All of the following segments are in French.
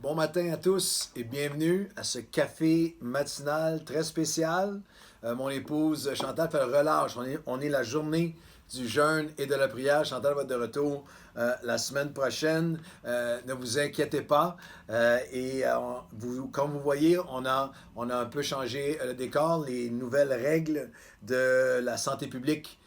Bon matin à tous et bienvenue à ce café matinal très spécial. Mon épouse Chantal fait le relâche. On est la journée du jeûne et de la prière. Chantal va être de retour la semaine prochaine. Ne vous inquiétez pas. Comme vous voyez, on a un peu changé le décor. Les nouvelles règles de la santé publique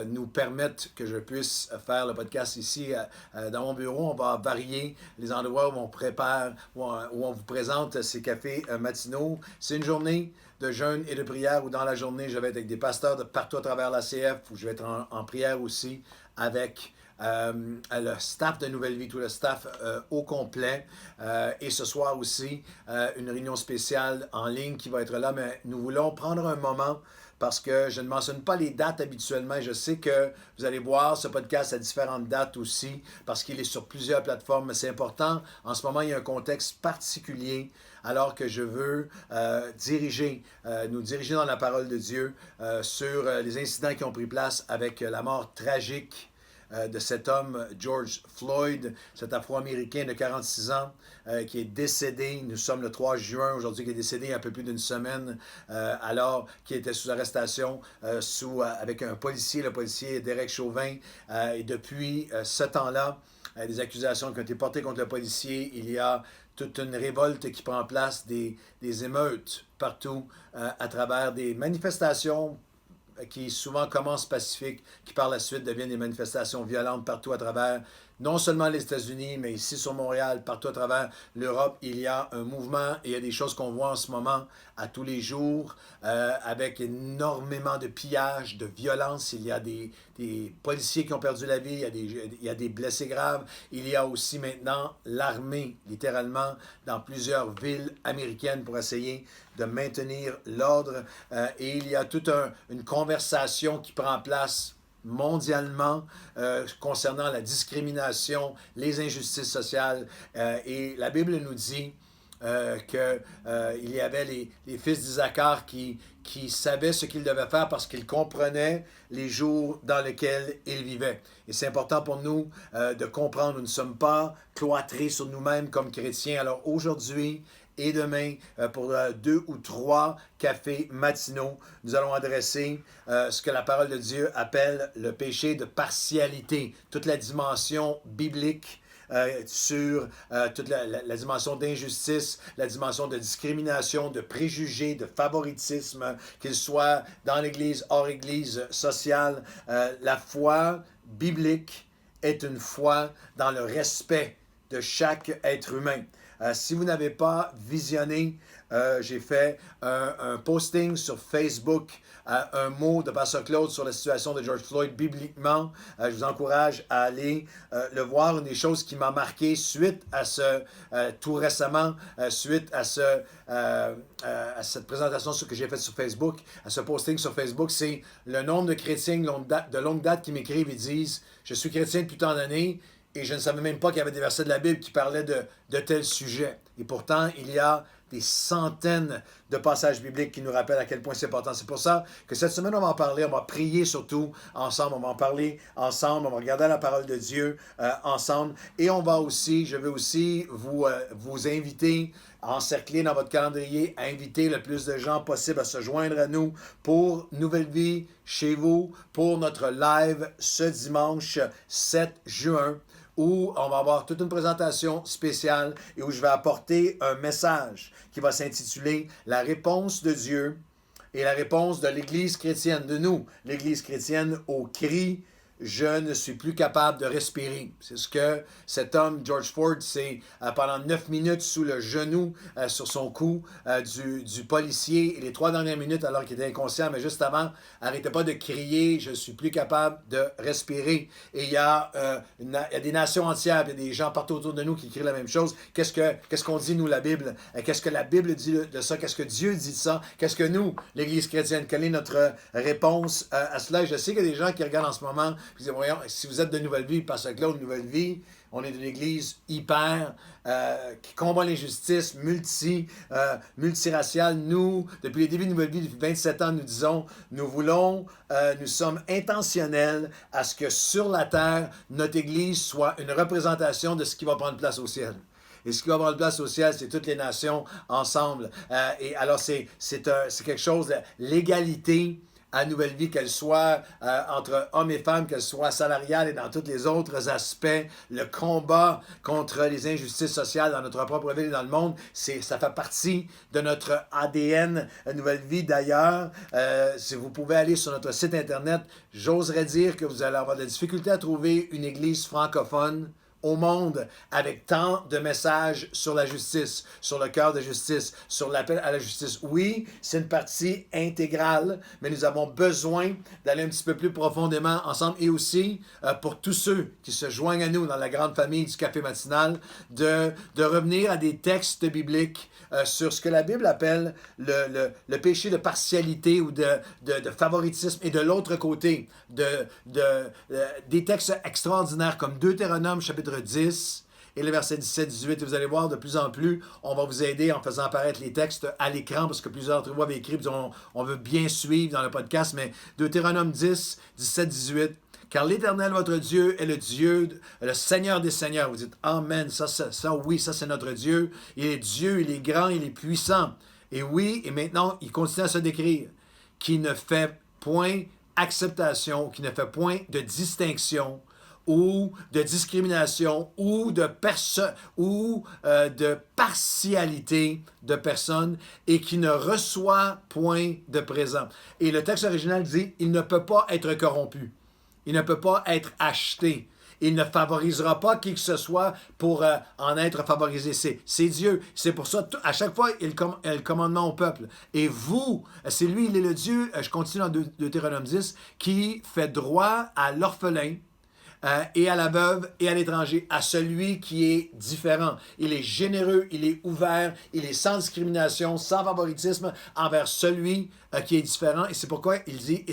nous permettent que je puisse faire le podcast ici dans mon bureau. On va varier les endroits où on prépare, où on vous présente ces cafés matinaux. C'est une journée de jeûne et de prière où dans la journée, je vais être avec des pasteurs de partout à travers la CF, où je vais être en prière aussi avec le staff de Nouvelle Vie, tout le staff au complet. Et ce soir aussi, une réunion spéciale en ligne qui va être là, mais nous voulons prendre un moment parce que je ne mentionne pas les dates habituellement. Je sais que vous allez voir ce podcast à différentes dates aussi, parce qu'il est sur plusieurs plateformes, mais c'est important. En ce moment, il y a un contexte particulier, alors que je veux nous diriger dans la parole de Dieu sur les incidents qui ont pris place avec la mort tragique de cet homme, George Floyd, cet Afro-Américain de 46 ans qui est décédé. Nous sommes le 3 juin aujourd'hui, qui est décédé il y a un peu plus d'une semaine, alors qu'il était sous arrestation avec un policier, le policier Derek Chauvin. Et depuis ce temps-là, des accusations qui ont été portées contre le policier. Il y a toute une révolte qui prend place, des émeutes partout à travers des manifestations qui souvent commencent pacifiques, qui par la suite deviennent des manifestations violentes partout à travers, non seulement les États-Unis, mais ici sur Montréal, partout à travers l'Europe. Il y a un mouvement et il y a des choses qu'on voit en ce moment à tous les jours, avec énormément de pillages, de violence. Il y a des policiers qui ont perdu la vie, il y a des blessés graves. Il y a aussi maintenant l'armée, littéralement, dans plusieurs villes américaines pour essayer de maintenir l'ordre. Et il y a toute une conversation qui prend place mondialement concernant la discrimination, les injustices sociales. Et la Bible nous dit qu'il y avait les fils d'Isaacar qui savaient ce qu'ils devaient faire parce qu'ils comprenaient les jours dans lesquels ils vivaient. Et c'est important pour nous de comprendre, nous ne sommes pas cloîtrés sur nous-mêmes comme chrétiens. Alors aujourd'hui et demain, pour 2 ou 3 cafés matinaux, nous allons adresser ce que la parole de Dieu appelle le péché de partialité, toute la dimension biblique sur toute la dimension d'injustice, la dimension de discrimination, de préjugés, de favoritisme, qu'il soit dans l'Église, hors Église, sociale. La foi biblique est une foi dans le respect de chaque être humain. Si vous n'avez pas visionné, j'ai fait un posting sur Facebook, un mot de Pasteur Claude sur la situation de George Floyd bibliquement. Je vous encourage à aller le voir. Une des choses qui m'a marqué suite à tout récemment, suite à cette présentation que j'ai faite sur Facebook, à ce posting sur Facebook, c'est le nombre de chrétiens de longue date qui m'écrivent et disent « Je suis chrétien depuis tant d'années, et je ne savais même pas qu'il y avait des versets de la Bible qui parlaient de tels sujets. » Et pourtant, il y a des centaines de passages bibliques qui nous rappellent à quel point c'est important. C'est pour ça que cette semaine, on va en parler, on va prier surtout ensemble, on va en parler ensemble, on va regarder la parole de Dieu ensemble. Et je vais aussi vous inviter à encercler dans votre calendrier, à inviter le plus de gens possible à se joindre à nous pour Nouvelle Vie chez vous, pour notre live ce dimanche 7 juin, où on va avoir toute une présentation spéciale et où je vais apporter un message qui va s'intituler « La réponse de Dieu et la réponse de l'Église chrétienne, de nous, l'Église chrétienne, au cri « Je ne suis plus capable de respirer ». C'est ce que cet homme, George Floyd, c'est pendant 9 minutes sous le genou, sur son cou du policier. Et les 3 dernières minutes, alors qu'il était inconscient, mais juste avant, arrêtez pas de crier « Je ne suis plus capable de respirer ». Et il y a des nations entières, il y a des gens partout autour de nous qui crient la même chose. Qu'est-ce qu'on dit, nous, la Bible? Qu'est-ce que la Bible dit de ça? Qu'est-ce que Dieu dit de ça? Qu'est-ce que nous, l'Église chrétienne, quelle est notre réponse à cela? Et je sais qu'il y a des gens qui regardent en ce moment, puis disent, voyons, si vous êtes de Nouvelle Vie, Pasteur Claude, Nouvelle Vie, on est une église hyper qui combat l'injustice, multiraciale. Nous, depuis les débuts de Nouvelle Vie, depuis 27 ans, nous disons, nous sommes intentionnels à ce que sur la terre, notre église soit une représentation de ce qui va prendre place au ciel. Et ce qui va avoir une place au ciel, c'est toutes les nations ensemble. Et alors, c'est quelque chose de l'égalité à Nouvelle Vie, qu'elle soit entre hommes et femmes, qu'elle soit salariale et dans tous les autres aspects. Le combat contre les injustices sociales dans notre propre ville et dans le monde, ça fait partie de notre ADN Nouvelle Vie. D'ailleurs, si vous pouvez aller sur notre site Internet, j'oserais dire que vous allez avoir de la difficulté à trouver une église francophone au monde avec tant de messages sur la justice, sur le cœur de justice, sur l'appel à la justice. Oui, c'est une partie intégrale, mais nous avons besoin d'aller un petit peu plus profondément ensemble et aussi pour tous ceux qui se joignent à nous dans la grande famille du Café Matinal, de revenir à des textes bibliques sur ce que la Bible appelle le péché de partialité ou de favoritisme et de l'autre côté, des textes extraordinaires comme Deutéronome chapitre 10 et le verset 17-18. Et vous allez voir de plus en plus, on va vous aider en faisant apparaître les textes à l'écran parce que plusieurs d'entre vous avaient écrit, on veut bien suivre dans le podcast, mais Deutéronome 10, 17-18. Car l'Éternel, votre Dieu, est le Dieu, le Seigneur des Seigneurs. Vous dites, Amen, oui, ça c'est notre Dieu. Il est Dieu, il est grand, il est puissant. Et oui, et maintenant, il continue à se décrire, qui ne fait point acceptation, qui ne fait point de distinction ou de discrimination ou de partialité de personnes et qui ne reçoit point de présent. Et le texte original dit, il ne peut pas être corrompu. Il ne peut pas être acheté. Il ne favorisera pas qui que ce soit pour en être favorisé. C'est Dieu. C'est pour ça, à chaque fois, il y a le commandement au peuple. Et vous, c'est lui, il est le Dieu, je continue dans Deutéronome 10, qui fait droit à l'orphelin, et à la veuve et à l'étranger, à celui qui est différent. Il est généreux, il est ouvert, il est sans discrimination, sans favoritisme envers celui qui est différent. Et c'est pourquoi il dit,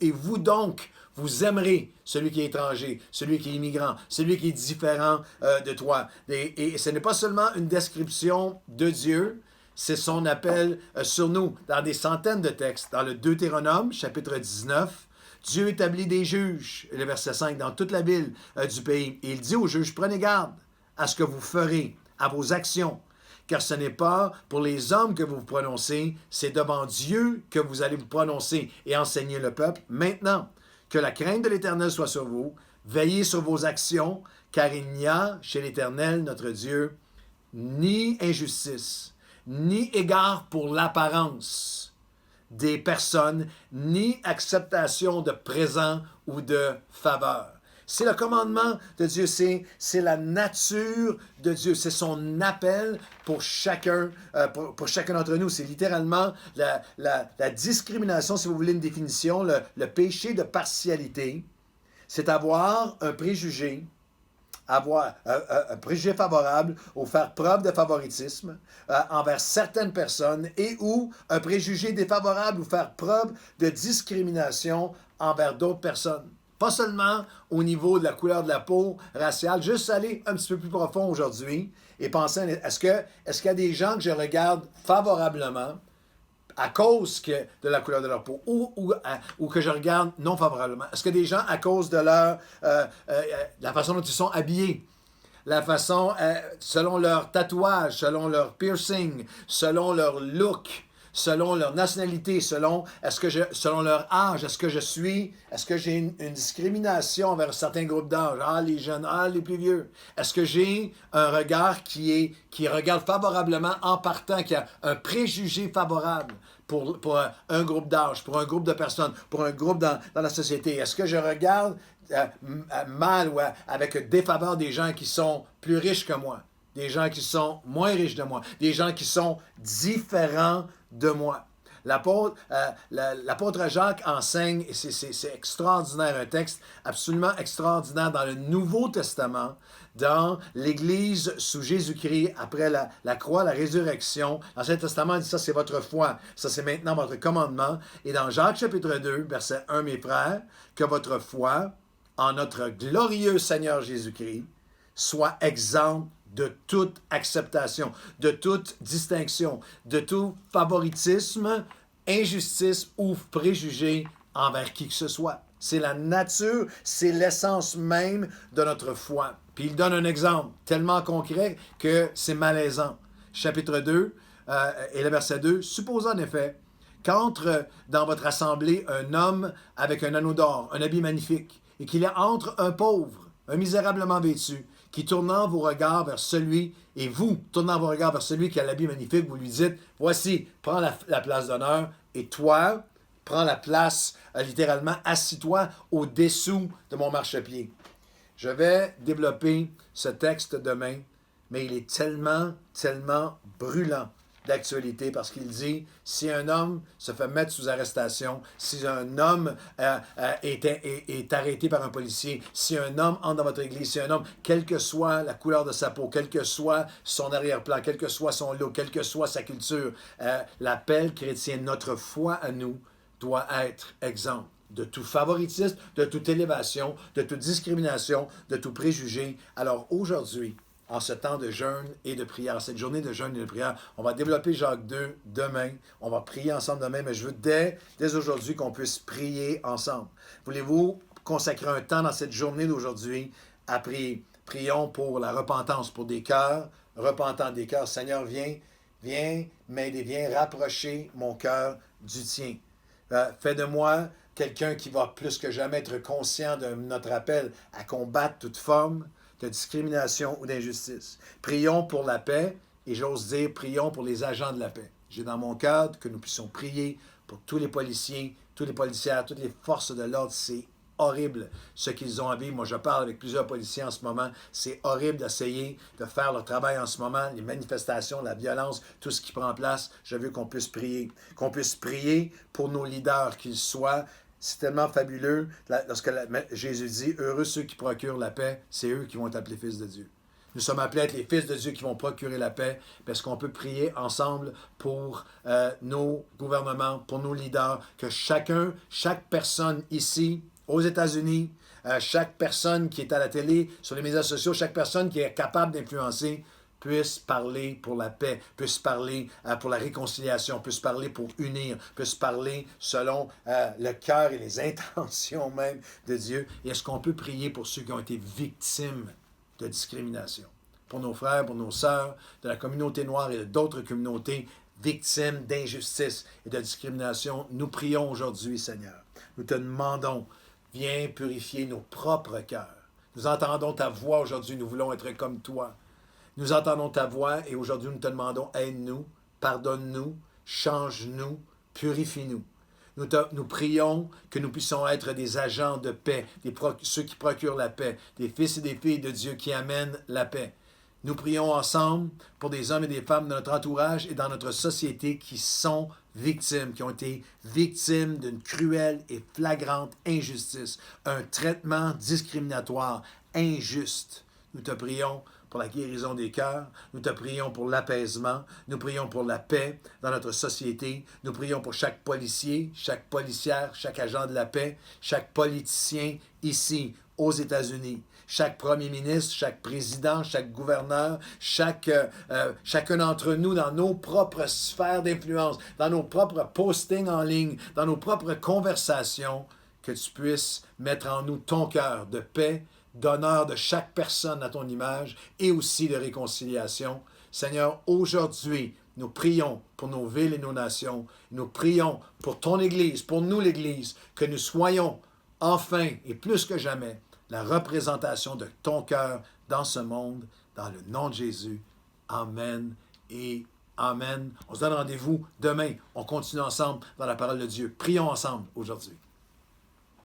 et vous donc, vous aimerez celui qui est étranger, celui qui est immigrant, celui qui est différent de toi. Et ce n'est pas seulement une description de Dieu, c'est son appel sur nous dans des centaines de textes. Dans le Deutéronome, chapitre 19, Dieu établit des juges, le verset 5, dans toute la ville du pays. Et il dit aux juges, prenez garde à ce que vous ferez, à vos actions, car ce n'est pas pour les hommes que vous vous prononcez, c'est devant Dieu que vous allez vous prononcer et enseigner le peuple. Maintenant, que la crainte de l'Éternel soit sur vous, veillez sur vos actions, car il n'y a chez l'Éternel, notre Dieu, ni injustice, ni égard pour l'apparence des personnes, ni acceptation de présent ou de faveur. C'est le commandement de Dieu, c'est la nature de Dieu, c'est son appel pour chacun, pour chacun d'entre nous. C'est littéralement la discrimination, si vous voulez une définition, le péché de partialité, c'est avoir un préjugé favorable ou faire preuve de favoritisme envers certaines personnes et ou un préjugé défavorable ou faire preuve de discrimination envers d'autres personnes. Pas seulement au niveau de la couleur de la peau raciale, juste aller un petit peu plus profond aujourd'hui et penser, est-ce qu'il y a des gens que je regarde favorablement à cause de la couleur de leur peau ou que je regarde non favorablement? Est-ce que des gens, à cause de la façon dont ils sont habillés, la façon, selon leur tatouage, selon leur piercing, selon leur look, selon leur nationalité, selon leur âge, est-ce que j'ai une discrimination envers certains groupes d'âge, les jeunes, les plus vieux? Est-ce que j'ai un regard qui regarde favorablement en partant, qui a un préjugé favorable pour un groupe d'âge, pour un groupe de personnes, pour un groupe dans la société? Est-ce que je regarde mal ou avec défaveur des gens qui sont plus riches que moi, des gens qui sont moins riches de moi, des gens qui sont différents de moi? L'apôtre Jacques enseigne, et c'est extraordinaire, un texte absolument extraordinaire dans le Nouveau Testament, dans l'Église sous Jésus-Christ, après la croix, la résurrection. L'Ancien Testament dit ça, c'est votre foi, ça c'est maintenant votre commandement. Et dans Jacques chapitre 2, verset 1, mes frères, que votre foi en notre glorieux Seigneur Jésus-Christ soit exempte de toute acceptation, de toute distinction, de tout favoritisme, injustice ou préjugé envers qui que ce soit. C'est la nature, c'est l'essence même de notre foi. Puis il donne un exemple tellement concret que c'est malaisant. Chapitre 2 et le verset 2. Supposons en effet qu'entre dans votre assemblée un homme avec un anneau d'or, un habit magnifique, et qu'il y entre un pauvre, un misérablement vêtu, qui tournant vos regards vers celui, et vous, tournant vos regards vers celui qui a l'habit magnifique, vous lui dites, voici, prends la place d'honneur, et toi, prends la place, littéralement, assis-toi au-dessous de mon marchepied. Je vais développer ce texte demain, mais il est tellement, tellement brûlant d'actualité parce qu'il dit, si un homme se fait mettre sous arrestation, si un homme est arrêté par un policier, si un homme entre dans votre église, si un homme, quelle que soit la couleur de sa peau, quel que soit son arrière-plan, quel que soit son look, quelle que soit sa culture, l'appel chrétien, notre foi à nous, doit être exempt de tout favoritisme, de toute élévation, de toute discrimination, de tout préjugé. Alors aujourd'hui, en ce temps de jeûne et de prière, cette journée de jeûne et de prière, on va développer Jacques 2 demain. On va prier ensemble demain, mais je veux dès aujourd'hui qu'on puisse prier ensemble. Voulez-vous consacrer un temps dans cette journée d'aujourd'hui à prier? Prions pour la repentance, pour des cœurs repentants, des cœurs. Seigneur, viens m'aider, viens rapprocher mon cœur du tien. Fais de moi quelqu'un qui va plus que jamais être conscient de notre appel à combattre toute forme de discrimination ou d'injustice. Prions pour la paix et j'ose dire, prions pour les agents de la paix. J'ai dans mon cœur que nous puissions prier pour tous les policiers, tous les policières, toutes les forces de l'ordre. C'est horrible ce qu'ils ont à vivre. Moi, je parle avec plusieurs policiers en ce moment. C'est horrible d'essayer de faire leur travail en ce moment. Les manifestations, la violence, tout ce qui prend place. Je veux qu'on puisse prier pour nos leaders, qu'ils soient. C'est tellement fabuleux lorsque Jésus dit « Heureux ceux qui procurent la paix, c'est eux qui vont être appelés fils de Dieu. » Nous sommes appelés à être les fils de Dieu qui vont procurer la paix parce qu'on peut prier ensemble pour nos gouvernements, pour nos leaders, que chaque personne ici, aux États-Unis, chaque personne qui est à la télé, sur les médias sociaux, chaque personne qui est capable d'influencer, puisse parler pour la paix, puisse parler pour la réconciliation, puisse parler pour unir, puisse parler selon le cœur et les intentions même de Dieu. Et est-ce qu'on peut prier pour ceux qui ont été victimes de discrimination? Pour nos frères, pour nos sœurs, de la communauté noire et d'autres communautés victimes d'injustice et de discrimination, nous prions aujourd'hui, Seigneur. Nous te demandons, viens purifier nos propres cœurs. Nous entendons ta voix aujourd'hui, nous voulons être comme toi. Nous entendons ta voix et aujourd'hui nous te demandons, aide-nous, pardonne-nous, change-nous, purifie-nous. Nous prions que nous puissions être des agents de paix, ceux qui procurent la paix, des fils et des filles de Dieu qui amènent la paix. Nous prions ensemble pour des hommes et des femmes de notre entourage et dans notre société qui sont victimes, qui ont été victimes d'une cruelle et flagrante injustice, un traitement discriminatoire injuste. Nous te prions pour la guérison des cœurs, nous te prions pour l'apaisement, nous prions pour la paix dans notre société, nous prions pour chaque policier, chaque policière, chaque agent de la paix, chaque politicien ici aux États-Unis, chaque premier ministre, chaque président, chaque gouverneur, chacun d'entre nous dans nos propres sphères d'influence, dans nos propres postings en ligne, dans nos propres conversations, que tu puisses mettre en nous ton cœur de paix, d'honneur de chaque personne à ton image et aussi de réconciliation. Seigneur, aujourd'hui, nous prions pour nos villes et nos nations. Nous prions pour ton Église, pour nous l'Église, que nous soyons enfin et plus que jamais la représentation de ton cœur dans ce monde, dans le nom de Jésus. Amen et Amen. On se donne rendez-vous demain. On continue ensemble dans la parole de Dieu. Prions ensemble aujourd'hui.